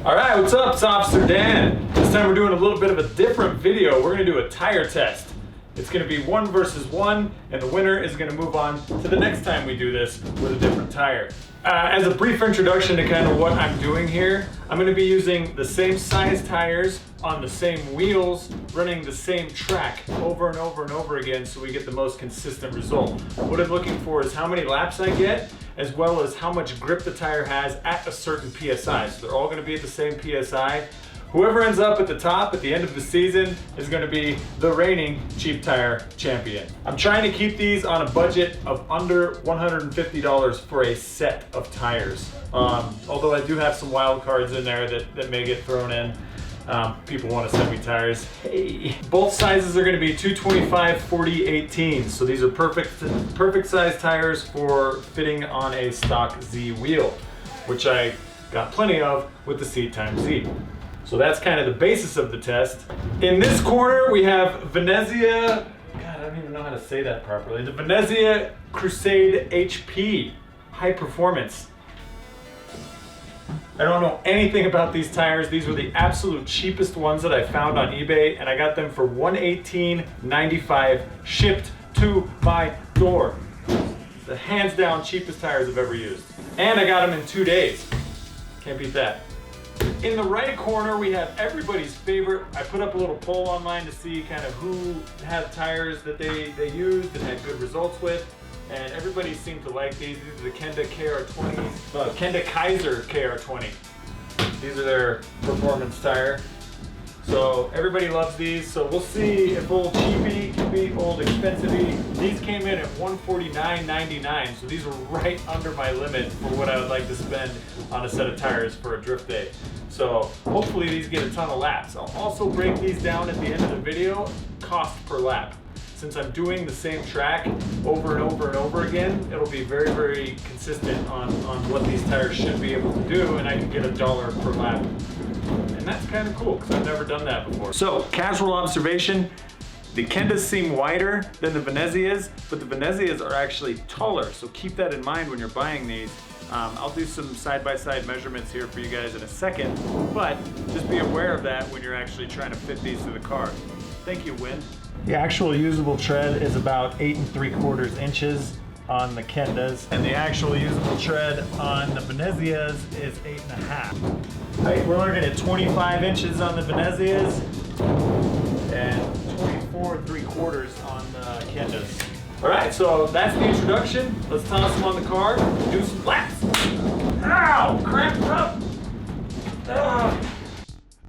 All right, what's up? It's Officer Dan. This time we're doing a little bit of a different video. We're gonna do a tire test. It's gonna be 1 versus 1, and the winner is gonna move on to the next time we do this with a different tire. As a brief introduction to kind of what I'm doing here, I'm gonna be using the same size tires on the same wheels, running the same track over and over and over again so we get the most consistent result. What I'm looking for is how many laps I get, as well as how much grip the tire has at a certain PSI. So they're all gonna be at the same PSI. Whoever ends up at the top at the end of the season is going to be the reigning cheap tire champion. I'm trying to keep these on a budget of under $150 for a set of tires. Although I do have some wild cards in there that may get thrown in. People want to send me tires. Hey. Both sizes are going to be 225, 40, 18. So these are perfect size tires for fitting on a stock Z wheel, which I got plenty of with the C times Z. So that's kind of the basis of the test. In this corner, we have Venezia, God, I don't even know how to say that properly. The Venezia Crusade HP, high performance. I don't know anything about these tires. These were the absolute cheapest ones that I found on eBay, and I got them for $118.95 shipped to my door. The hands down cheapest tires I've ever used. And I got them in 2 days. Can't beat that. In the right corner, we have everybody's favorite. I put up a little poll online to see kind of who had tires that they used and had good results with. And everybody seemed to like these. These are the Kenda KR20s, Kenda Kaiser KR20. These are their performance tire. So everybody loves these. So we'll see if old cheapy can beat old expensivey. These came in at $149.99. So these were right under my limit for what I would like to spend on a set of tires for a drift day. So hopefully these get a ton of laps. I'll also break these down at the end of the video, cost per lap. Since I'm doing the same track over and over and over again, it'll be very, very consistent on what these tires should be able to do, and I can get $1 per lap. And that's kind of cool, because I've never done that before. So, casual observation, the Kendas seem wider than the Venezias, but the Venezias are actually taller, so keep that in mind when you're buying these. I'll do some side-by-side measurements here for you guys in a second, but just be aware of that when you're actually trying to fit these to the car. Thank you, Win. The actual usable tread is about 8 3/4 inches on the Kendas, and the actual usable tread on the Venezias is 8.5. Right, we're looking at 25 inches on the Venezias and 24 3/4 on the Kendas. All right, so that's the introduction. Let's toss them on the car and do some laps. Ow, cramped up. Ah.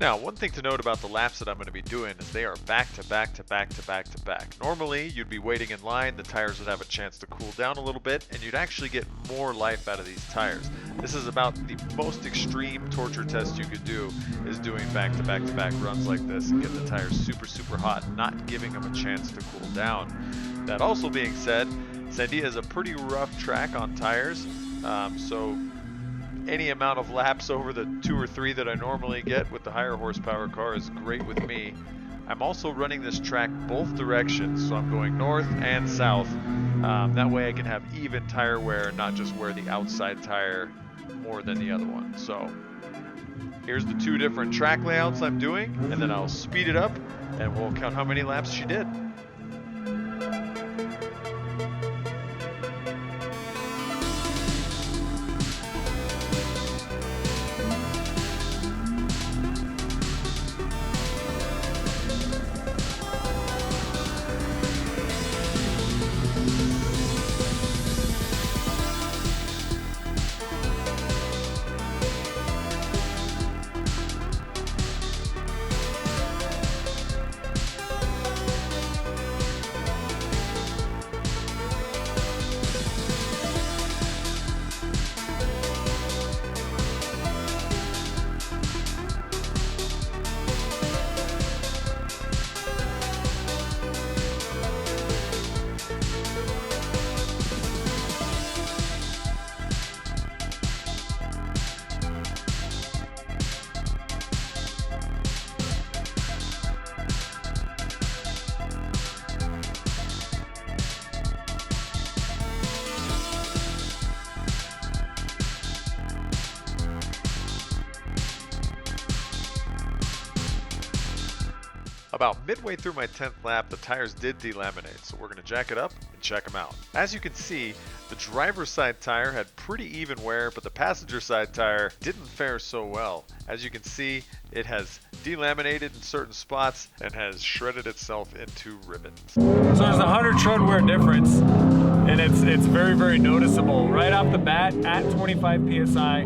Now, one thing to note about the laps that I'm going to be doing is they are back to back to back to back to back. Normally, you'd be waiting in line, the tires would have a chance to cool down a little bit, and you'd actually get more life out of these tires. This is about the most extreme torture test you could do, is doing back to back to back runs like this and getting the tires super, super hot, not giving them a chance to cool down. That also being said, Sandia is a pretty rough track on tires, so any amount of laps over the 2 or 3 that I normally get with the higher horsepower car is great with me. I'm also running this track both directions, so I'm going north and south. That way I can have even tire wear and not just wear the outside tire more than the other one. So here's the 2 different track layouts I'm doing, and then I'll speed it up and we'll count how many laps she did. About midway through my 10th lap, the tires did delaminate, so we're going to jack it up and check them out. As you can see, the driver's side tire had pretty even wear, but the passenger side tire didn't fare so well. As you can see, it has delaminated in certain spots and has shredded itself into ribbons. So there's a 100 tread wear difference, and it's very, very noticeable. Right off the bat, at 25 PSI,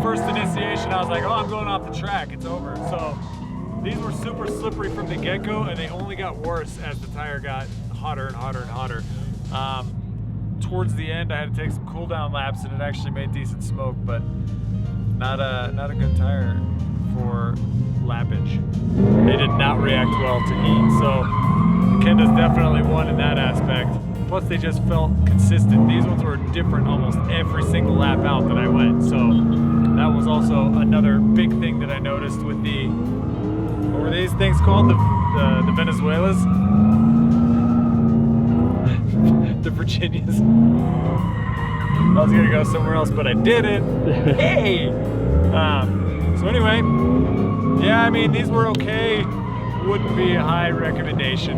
first initiation, I was like, oh, I'm going off the track, it's over. So these were super slippery from the get-go, and they only got worse as the tire got hotter and hotter and hotter. Towards the end, I had to take some cool down laps, and it actually made decent smoke, but not a good tire for lappage. They did not react well to heat, so Kenda's definitely won in that aspect. Plus, they just felt consistent. These ones were different almost every single lap out that I went, so that was also another big thing that I noticed with the, what were these things called? The Venezuelas? The Virginias. I was gonna go somewhere else, but I didn't. Hey! So anyway, yeah, I mean, these were okay. Wouldn't be a high recommendation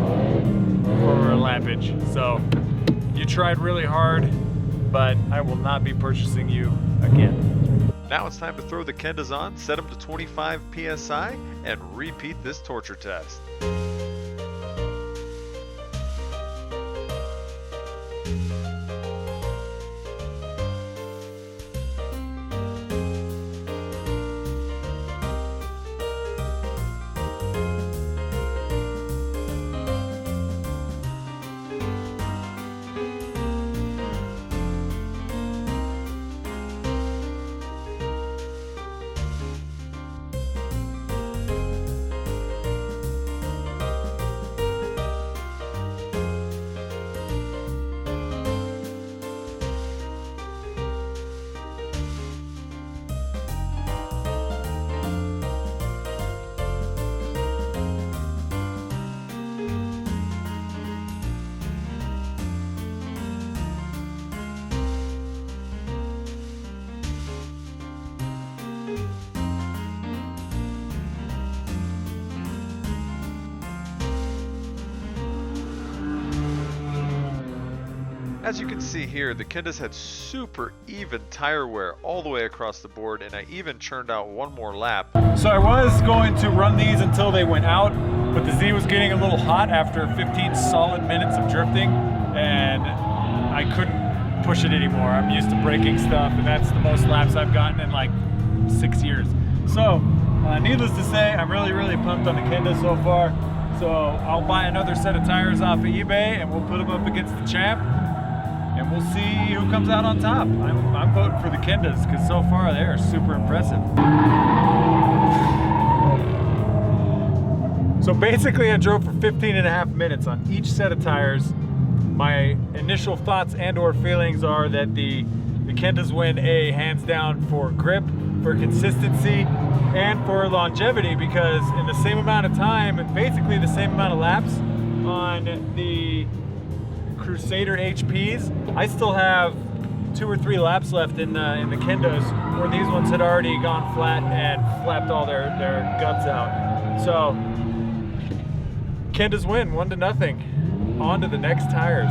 for lappage. So you tried really hard, but I will not be purchasing you again. Now it's time to throw the Kendas on, set them to 25 PSI, and repeat this torture test. As you can see here, the Kendas had super even tire wear all the way across the board, and I even churned out one more lap. So I was going to run these until they went out, but the Z was getting a little hot after 15 solid minutes of drifting, and I couldn't push it anymore. I'm used to braking stuff, and that's the most laps I've gotten in like 6 years. So, needless to say, I'm really, really pumped on the Kenda so far. So I'll buy another set of tires off of eBay, and we'll put them up against the champ, and we'll see who comes out on top. I'm voting for the Kendas because so far they are super impressive. So basically I drove for 15.5 minutes on each set of tires. My initial thoughts and or feelings are that the Kendas win hands down for grip, for consistency, and for longevity, because in the same amount of time, basically the same amount of laps on the Crusader HPs, I still have 2 or 3 laps left in the Kendas, where these ones had already gone flat and flapped all their guts out. So Kendas win 1-0. On to the next tires.